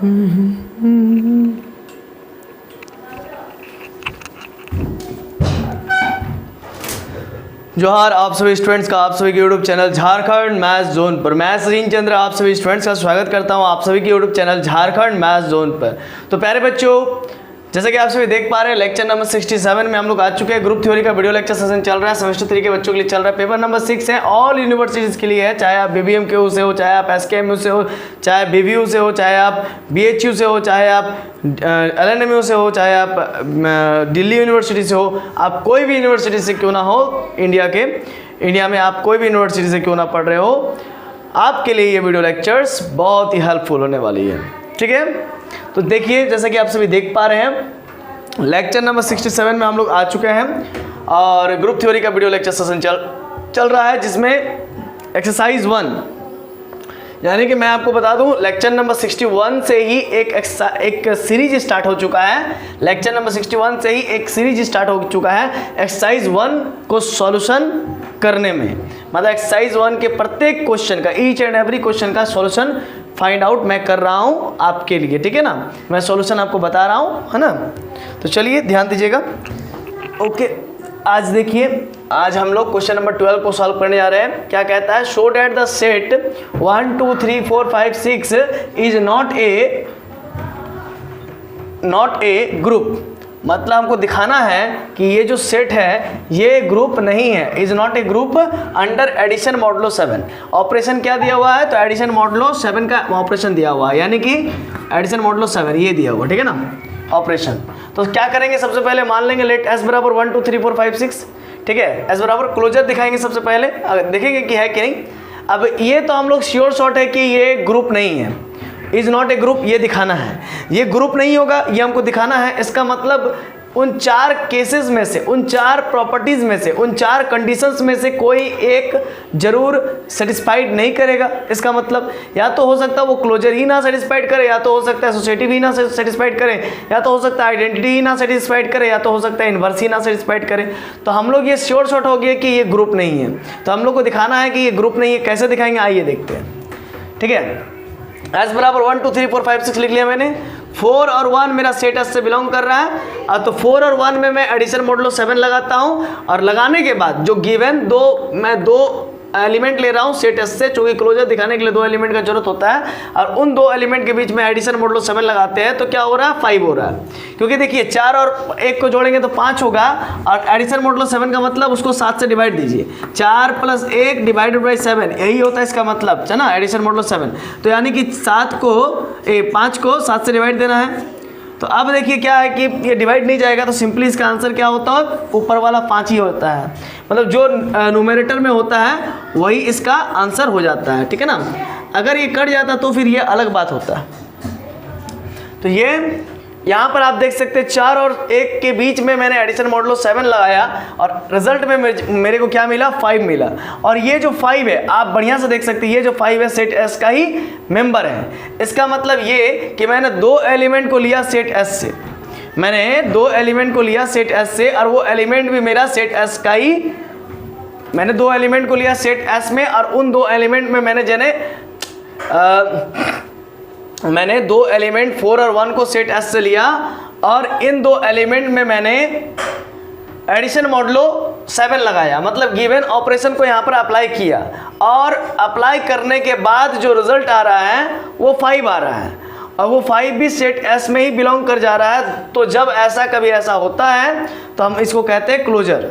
जोहार आप सभी स्टूडेंट्स का आप सभी के YouTube channel Jharkhand maths zone पर मैं सचिन चंद्र आप सभी स्टूडेंट्स का स्वागत करता हूं आप सभी के YouTube channel Jharkhand maths zone पर। तो प्यारे बच्चों, जैसे कि आप सभी देख पा रहे हैं लेक्चर नंबर 67 में हम लोग आ चुके हैं। ग्रुप थ्योरी का वीडियो लेक्चर सेशन चल रहा है, सेमेस्टर 3 के बच्चों के लिए चल रहा है। पेपर नंबर 6 है, ऑल यूनिवर्सिटीज़ के लिए है, चाहे आप BBMKU से हो, चाहे आप SKMU से हो, चाहे BVU से हो, चाहे आप BHU से हो, चाहे आप LNMU से हो, चाहे आप दिल्ली यूनिवर्सिटी से हो, आप कोई भी यूनिवर्सिटी से क्यों ना हो, इंडिया में आप कोई भी यूनिवर्सिटी से क्यों ना पढ़ रहे हो, आपके लिए ये वीडियो लेक्चर्स बहुत ही हेल्पफुल होने वाली है। ठीक है, तो देखिए जैसा कि आप सभी देख पा रहे हैं लेक्चर नंबर 67 में हम लोग आ चुके हैं और ग्रुप थ्योरी का वीडियो लेक्चर सेशन चल रहा है, जिसमें एक्सरसाइज 1 यानी कि मैं आपको बता दूं लेक्चर नंबर 61 से ही एक सीरीज स्टार्ट हो चुका है। लेक्चर नंबर 61 से ही एक सीरीज स्टार्ट हो चुका है एक्सरसाइज 1 को सॉल्यूशन करने में। मतलब एक्सरसाइज 1 के प्रत्येक क्वेश्चन का, ईच एंड एवरी क्वेश्चन का सॉल्यूशन फाइंड आउट मैं कर रहा हूं आपके लिए। ठीक है ना, मैं सॉल्यूशन आपको बता रहा हूं, है ना। तो चलिए ध्यान दीजिएगा। ओके, आज देखिए, आज हम लोग क्वेश्चन नंबर 12 को सॉल्व करने जा रहे हैं। क्या कहता है, show that the set 1 2 3 4 5 6 is not a group. मतलब हमको दिखाना है कि ये जो सेट है ये ग्रुप नहीं है, is not a group under addition modulo 7। Operation क्या दिया हुआ है, तो एडिशन मॉडुलो 7 का ऑपरेशन दिया हुआ है, यानी कि एडिशन मॉडुलो 7 ये दिया हुआ। ठीक है ना, ऑपरेशन। तो क्या करेंगे, सबसे पहले मान लेंगे लेट एस बराबर 1 2 3 4 5 6। ठीक है, एस बराबर क्लोजर दिखाएंगे सबसे पहले, देखेंगे कि है कि नहीं। अब ये तो हम लोग श्योर शॉट है कि ये ग्रुप नहीं है, इज नॉट ए ग्रुप, ये दिखाना है। ये ग्रुप नहीं होगा, ये हमको दिखाना है। इसका मतलब उन 4 केसेस में से, उन 4 प्रॉपर्टीज में से, उन 4 कंडीशंस में से कोई एक जरूर सेटिस्फाइड नहीं करेगा। इसका मतलब या तो हो सकता है वो क्लोजर ही ना सेटिस्फाइड करे, या तो हो सकता है एसोसिएटिव ही ना सेटिस्फाइड करे, या तो हो सकता है आइडेंटिटी ही ना सेटिस्फाइड करे, या तो हो सकता है इन्वर्स ही ना सेटिस्फाइड करे। तो हम लोग ये श्योर शॉट हो गया कि ये ग्रुप नहीं है। तो हम लोग को दिखाना है कि ये ग्रुप नहीं है। कैसे दिखाएंगे, आइए देखते हैं। ठीक है, एस बराबर 1 2 3 4 5 6 लिख लिया मैंने। 4 और 1 मेरा सेट एस से बिलोंग कर रहा है। तो 4 और 1 में मैं एडिशन मॉडुलो 7 लगाता हूं, और लगाने के बाद जो गिवन मैं दो एलिमेंट ले रहा हूं सेट एस से, चूंकि क्लोजर दिखाने के लिए 2 एलिमेंट का जरूरत होता है, और उन 2 एलिमेंट के बीच में एडिशन मॉडुलो 7 लगाते हैं तो क्या हो रहा है, 5 हो रहा है। क्योंकि देखिए 4 और 1 को जोड़ेंगे तो 5 होगा, और एडिशन मॉडुलो 7 का मतलब उसको 7 से डिवाइड दीजिए। 4 + 1 डिवाइडेड बाई 7, यही होता है इसका मतलब, है ना, एडिशन मॉडुलो 7। तो यानी कि 5 को 7 से डिवाइड देना है। तो अब देखिए क्या है कि ये डिवाइड नहीं जाएगा, तो सिंपली इसका आंसर क्या होता है, ऊपर वाला 5 ही होता है। मतलब जो न्यूमरेटर में होता है वही इसका आंसर हो जाता है। ठीक है ना, अगर ये कट जाता तो फिर ये अलग बात होता है। तो ये यहाँ पर आप देख सकते हैं 4 और 1 के बीच में मैंने एडिशन मॉडुलो 7 लगाया, और रिजल्ट में मेरे को क्या मिला, 5 मिला। और ये जो 5 है आप बढ़िया से देख सकते हैं, ये जो 5 है सेट एस का ही मेंबर है। इसका मतलब ये कि मैंने 2 एलिमेंट को लिया सेट एस से, मैंने 2 एलिमेंट को लिया सेट एस से, और वो एलिमेंट भी मेरा सेट एस का ही, मैंने 2 एलिमेंट को लिया सेट एस में, और उन 2 एलिमेंट में मैंने 2 एलिमेंट 4 और 1 को सेट एस से लिया, और इन 2 एलिमेंट में मैंने एडिशन मॉडुलो 7 लगाया। मतलब गिवन ऑपरेशन को यहाँ पर अप्लाई किया, और अप्लाई करने के बाद जो रिजल्ट आ रहा है वो 5 आ रहा है, और वो 5 भी सेट एस में ही बिलोंग कर जा रहा है। तो जब कभी ऐसा होता है तो हम इसको कहते हैं क्लोजर।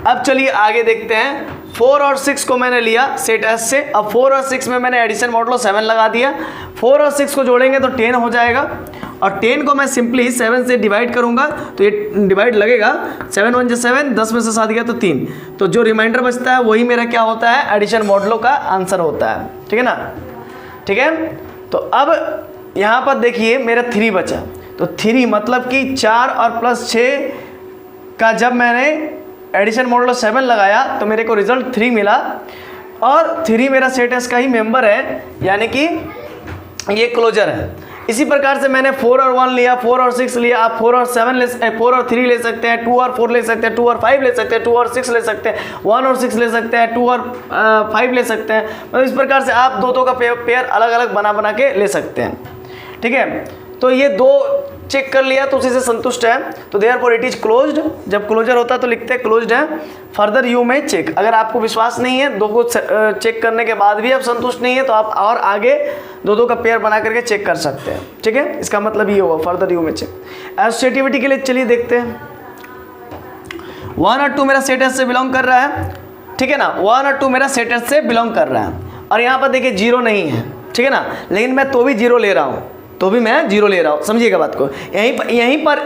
अब चलिए आगे देखते हैं। 4 और 6 को मैंने लिया सेट एस से, अब 4 और 6 में मैंने एडिशन मॉडुलो 7 लगा दिया। 4 और 6 को जोड़ेंगे तो 10 हो जाएगा, और 10 को मैं सिंपली 7 से डिवाइड करूंगा तो ये डिवाइड लगेगा। 7 1 7, 10 में से 7 गया तो 3, तो जो रिमाइंडर बचता है वही मेरा क्या होता है, एडिशन मॉडुलो का आंसर होता है। ठीक है ना, ठीक है। तो अब यहाँ पर देखिए मेरा 3 बचा, तो 3 मतलब कि 4 और +6 का जब मैंने एडिशन मॉडुलो 7 लगाया तो मेरे को रिजल्ट 3 मिला, और 3 मेरा सेट एस का ही मेंबर है, यानी कि ये क्लोजर है। इसी प्रकार से मैंने 4 और 1 लिया, 4 और 6 लिया। आप 4 और 3 ले सकते हैं, 2 और 4 ले सकते हैं, 2 और 5 ले सकते हैं, 2 और 6 ले सकते हैं, 1 और 6 ले सकते हैं, 2 और 5 ले सकते हैं। मतलब इस प्रकार से आप दो का पेयर अलग अलग बना के ले सकते हैं। ठीक है। तो ये दो चेक कर लिया तो उसी से संतुष्ट है, तो देयरफॉर इट इज क्लोज्ड। जब क्लोजर होता है तो लिखते हैं क्लोज्ड है। फर्दर यू में चेक, अगर आपको विश्वास नहीं है, दो को चेक करने के बाद भी आप संतुष्ट नहीं है, तो आप और आगे दो का पेयर बना करके चेक कर सकते हैं, ठीक है। इसका मतलब ये होगा फर्दर यू में चेक। एसोसिएटिविटी के लिए चलिए देखते हैं, 1 और 2 मेरा सेट एस से बिलोंग कर रहा है, ठीक है ना। 1 और 2 मेरा सेट एस से बिलोंग कर रहा है, और यहाँ पर देखिए 0 नहीं है, ठीक है ना, लेकिन मैं तो भी 0 ले रहा हूँ, तो भी मैं 0 ले रहा हूँ, समझिएगा बात को। यहीं पर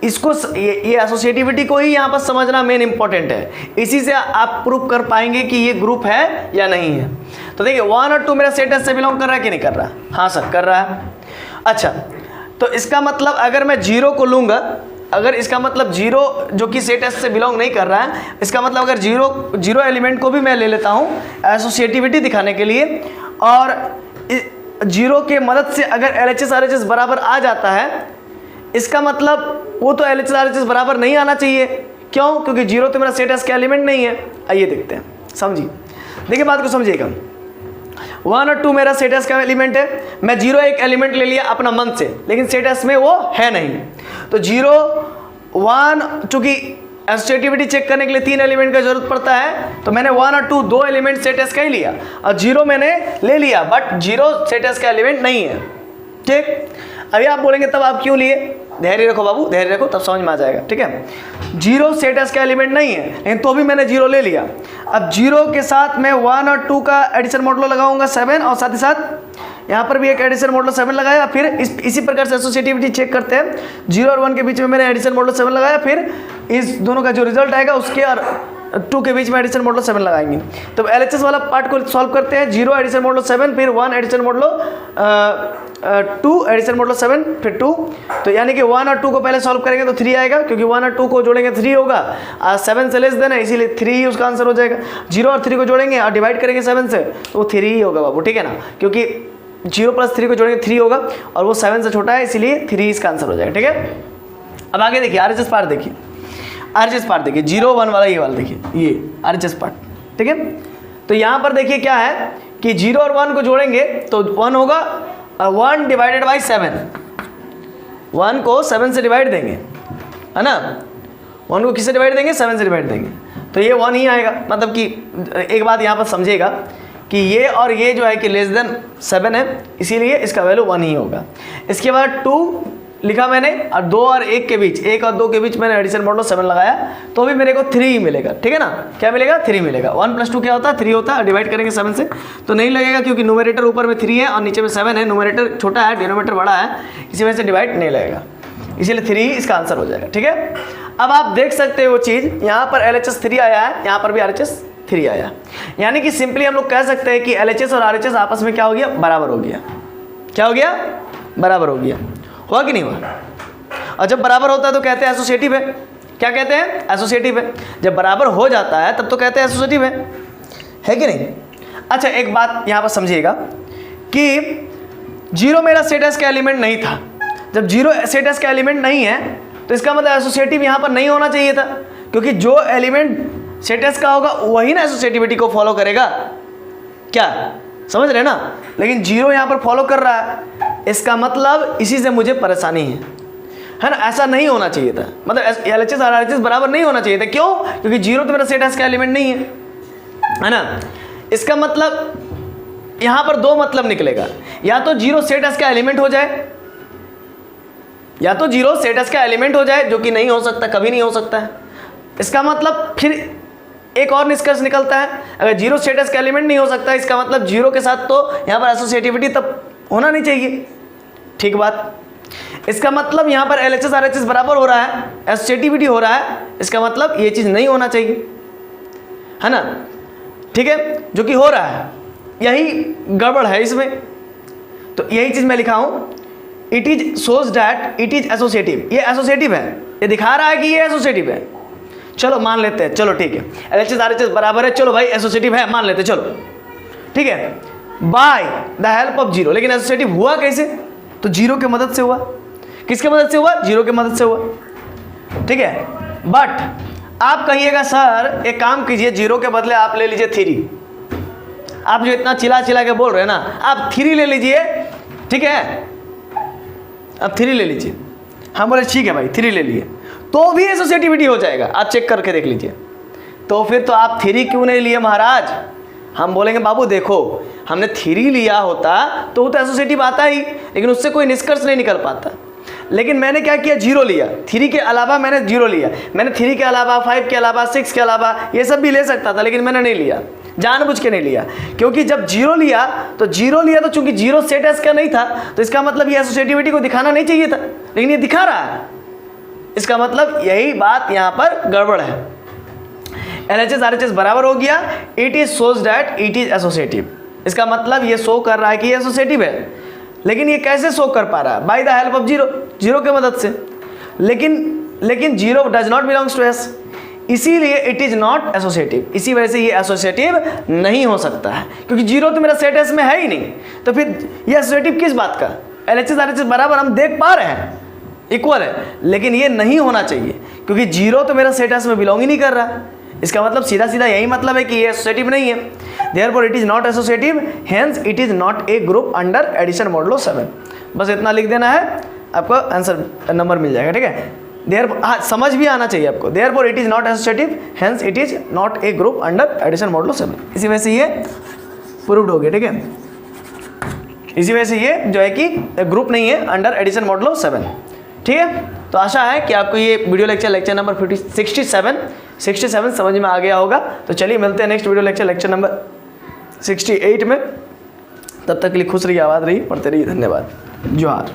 इसको ये एसोसिएटिविटी को ही यहाँ पर समझना मेन इंपॉर्टेंट है, इसी से आप प्रूव कर पाएंगे कि ये ग्रुप है या नहीं है। तो देखिए 1 और 2 मेरा सेट एस से बिलोंग कर रहा है कि नहीं कर रहा? हाँ सर कर रहा है। अच्छा, तो इसका मतलब अगर मैं 0 को लूँगा, अगर इसका मतलब 0 जो कि सेट एस से बिलोंग नहीं कर रहा है, इसका मतलब अगर 0 एलिमेंट को भी मैं ले लेता हूँ एसोसिएटिविटी दिखाने के लिए, और 0 के मदद से अगर LHS RHS बराबर आ जाता है, इसका मतलब वो तो LHS RHS बराबर नहीं आना चाहिए। क्यों? क्योंकि 0 तो मेरा सेट एस का एलिमेंट नहीं है। आइए देखते हैं, समझिए, देखिए बात को समझिएगा। 1 और 2 मेरा सेट एस का एलिमेंट है, मैं 0 एक एलिमेंट ले लिया अपना मन से, लेकिन सेट एस में वो है नहीं। तो 0 1 चूंकि एसोसिएटिविटी चेक करने के लिए 3 एलिमेंट का जरूरत पड़ता है, तो मैंने 1 और 2 दो एलिमेंट सेट एस का ही लिया, और 0 मैंने ले लिया, बट 0 सेट एस का एलिमेंट नहीं है, ठीक। अभी आप बोलेंगे तब आप क्यों लिए? धैर्य रखो बाबू, धैर्य रखो, तब समझ में आ जाएगा, ठीक है। 0 सेट एस का एलिमेंट नहीं है, लेकिन तो भी मैंने 0 ले लिया। अब 0 के साथ मैं 1 और 2 का एडिशन मॉडुलो लगाऊंगा 7, और साथ ही साथ यहाँ पर भी एक एडिशन मॉडुलो 7 लगाया। फिर इसी प्रकार से एसोसिएटिविटी चेक करते हैं, 0 और 1 के बीच में मैंने एडिशन मॉडुलो 7 लगाया, फिर इस दोनों का जो रिजल्ट आएगा उसके और 2 के बीच में एडिशन मॉडुलो 7 लगाएंगे। तो LHS वाला पार्ट को सॉल्व करते हैं, 0 एडिशन मॉडुलो 7, फिर 1 एडिशन मॉडुलो 2 एडिशन मॉडुलो 7, फिर 2। तो यानी कि 1 और 2 को पहले सॉल्व करेंगे तो 3 आएगा, क्योंकि 1 और 2 को जोड़ेंगे 3 होगा, 7 से लेस देन है, इसीलिए 3 ही उसका आंसर हो जाएगा। 0 और 3 को जोड़ेंगे और डिवाइड करेंगे 7 से, तो वो 3 ही होगा बाबू, ठीक है ना, क्योंकि 0 + 3 को जोड़ेंगे 3 होगा, और वो 7 से छोटा है, इसीलिए 3 इसका आंसर हो जाएगा, ठीक है। अब आगे देखिए RHS पार्ट, देखिए RHS पार्ट देखिए, 0 1 वाला ये वाला देखिए, ये RHS पार्ट, ठीक है। तो यहाँ पर देखिए क्या है कि 0 और 1 को जोड़ेंगे तो 1 होगा, 1 डिवाइडेड बाई 7, 1 को 7 से डिवाइड देंगे, है ना, 1 को किससे डिवाइड देंगे? 7 से डिवाइड देंगे, तो ये 1 ही आएगा। मतलब कि एक बात यहाँ पर समझिएगा कि ये और ये जो है कि लेस देन 7 है, इसीलिए इसका वैल्यू 1 ही होगा। इसके बाद 2 लिखा मैंने, और 2 और 1 के बीच, 1 और 2 के बीच मैंने एडिशन मॉडुलो 7 लगाया, तो भी मेरे को 3 ही मिलेगा, ठीक है ना। क्या मिलेगा? 3 मिलेगा। 1 + 2 क्या होता है? 3 होता है। डिवाइड करेंगे 7 से तो नहीं लगेगा, क्योंकि न्यूमरेटर ऊपर में 3 है और नीचे में 7 है, न्यूमरेटर छोटा है, डिनोमिनेटर बड़ा है, इसी वजह से डिवाइड नहीं लगेगा, इसीलिए 3 ही इसका आंसर हो जाएगा, ठीक है। अब आप देख सकते हो वो चीज़, यहाँ पर LHS 3 आया है, यहाँ पर भी RHS 3 आया, यानी कि सिंपली हम लोग कह सकते हैं कि LHS और RHS आपस में क्या हो गया? बराबर हो गया। क्या हो गया? बराबर हो गया। हुआ कि नहीं हुआ? और जब बराबर होता है तो कहते हैं एसोसिएटिव है। क्या कहते हैं? एसोसिएटिव है। जब बराबर हो जाता है तब तो कहते हैं एसोसिएटिव है कि नहीं? अच्छा, एक बात यहाँ पर समझिएगा कि 0 मेरा सेट एस का एलिमेंट नहीं था। जब 0 सेट एस का एलिमेंट नहीं है तो इसका मतलब एसोसिएटिव यहाँ पर नहीं होना चाहिए था, क्योंकि जो एलिमेंट सेट एस का होगा वही ना एसोसिएटिविटी को फॉलो करेगा। क्या समझ रहे ना? लेकिन 0 यहाँ पर फॉलो कर रहा है, इसका मतलब इसी से मुझे परेशानी है ना। ऐसा नहीं होना चाहिए था, मतलब LHS और RHS बराबर नहीं होना चाहिए था। क्यों? क्योंकि 0 तो मेरा सेट एस का एलिमेंट नहीं है ना। इसका मतलब यहाँ पर 2 मतलब निकलेगा, या तो 0 सेट एस का एलिमेंट हो जाए, या तो 0 सेट एस का एलिमेंट हो जाए, जो कि नहीं हो सकता, कभी नहीं हो सकता है। इसका मतलब फिर एक और निष्कर्ष निकलता है, अगर 0 सेट एस का एलिमेंट नहीं हो सकता, इसका मतलब 0 के साथ तो यहाँ पर एसोसिएटिविटी तब होना नहीं चाहिए। ठीक बात। इसका मतलब यहाँ पर LHS RHS बराबर हो रहा है, एसोसिएटिविटी हो रहा है, इसका मतलब ये चीज़ नहीं होना चाहिए, है ना। ठीक है, जो कि हो रहा है, यही गड़बड़ है इसमें। तो यही चीज़ मैं लिखा हूँ, it is shows that it is associative. ये एसोसिएटिव है, ये दिखा रहा है कि ये एसोसिएटिव है। चलो मान लेते हैं, चलो ठीक है, LHS RHS बराबर है, चलो भाई एसोसिएटिव है, मान लेते हैं, चलो ठीक है, बाय द हेल्प ऑफ 0। लेकिन एसोसिएटिव हुआ कैसे? तो 0 की मदद से हुआ। किसके मदद से हुआ? 0 की मदद से हुआ। ठीक है, बट आप कहिएगा सर एक काम कीजिए, 0 के बदले आप ले लीजिए 3। आप जो इतना चिल्ला चिल्ला के बोल रहे हैं ना, आप 3 ले लीजिए, ठीक है, अब 3 ले लीजिए। हम बोले ठीक है भाई 3 ले लिए, तो भी एसोसिएटिविटी हो जाएगा, आप चेक करके देख लीजिए। तो फिर तो आप 3 क्यों नहीं लिए महाराज? हम बोलेंगे बाबू देखो, हमने 3 लिया होता तो वो तो एसोसिएटिव आता ही, लेकिन उससे कोई निष्कर्ष नहीं निकल पाता। लेकिन मैंने क्या किया, 0 लिया, 3 के अलावा मैंने 0 लिया। मैंने 3 के अलावा 5 के अलावा 6 के अलावा ये सब भी ले सकता था, लेकिन मैंने नहीं लिया, जानबूझ के नहीं लिया। क्योंकि जब 0 लिया तो चूंकि 0 सेट एस का नहीं था, तो इसका मतलब ये एसोसिएटिविटी को दिखाना नहीं चाहिए था, लेकिन ये दिखा रहा है। इसका मतलब यही बात यहाँ पर गड़बड़ है। LHS RHS बराबर हो गया, it is shows that it is associative. इसका मतलब ये शो कर रहा है कि ये एसोसिएटिव है, लेकिन ये कैसे शो कर पा रहा है? बाय द हेल्प ऑफ 0 के मदद से। लेकिन 0 does not belongs to S, इसीलिए इट इज नॉट एसोसिएटिव। इसी वजह से ये एसोसिएटिव नहीं हो सकता है, क्योंकि 0 तो मेरा सेट एस में है ही नहीं। तो फिर ये एसोसिएटिव किस बात का? LHS RHS बराबर हम देख पा रहे हैं, इक्वल है, लेकिन ये नहीं होना चाहिए, क्योंकि 0 तो मेरा सेट एस में बिलोंग ही नहीं कर रहा। इसका मतलब सीधा यही मतलब है कि ये एसोसिएटिव नहीं है। Therefore it is not associative, hence it is not a group under addition modulo 7। बस इतना लिख देना है, आपको आंसर नंबर मिल जाएगा। ठीक है, देयरफॉर समझ भी आना चाहिए आपको। Therefore it is not associative, hence it is not a group under addition modulo 7। इसी वजह से ये प्रूव्ड हो गया। ठीक है, इसी वजह से ये जो है कि ग्रुप नहीं है अंडर एडिशन मॉडुलो 7। ठीक है, तो आशा है कि आपको ये वीडियो लेक्चर नंबर 67 समझ में आ गया होगा। तो चलिए मिलते हैं नेक्स्ट वीडियो लेक्चर नंबर 68 में। तब तक के लिए खुश रहिए, आबाद रहिए, पढ़ते रहिए। धन्यवाद। जोहार।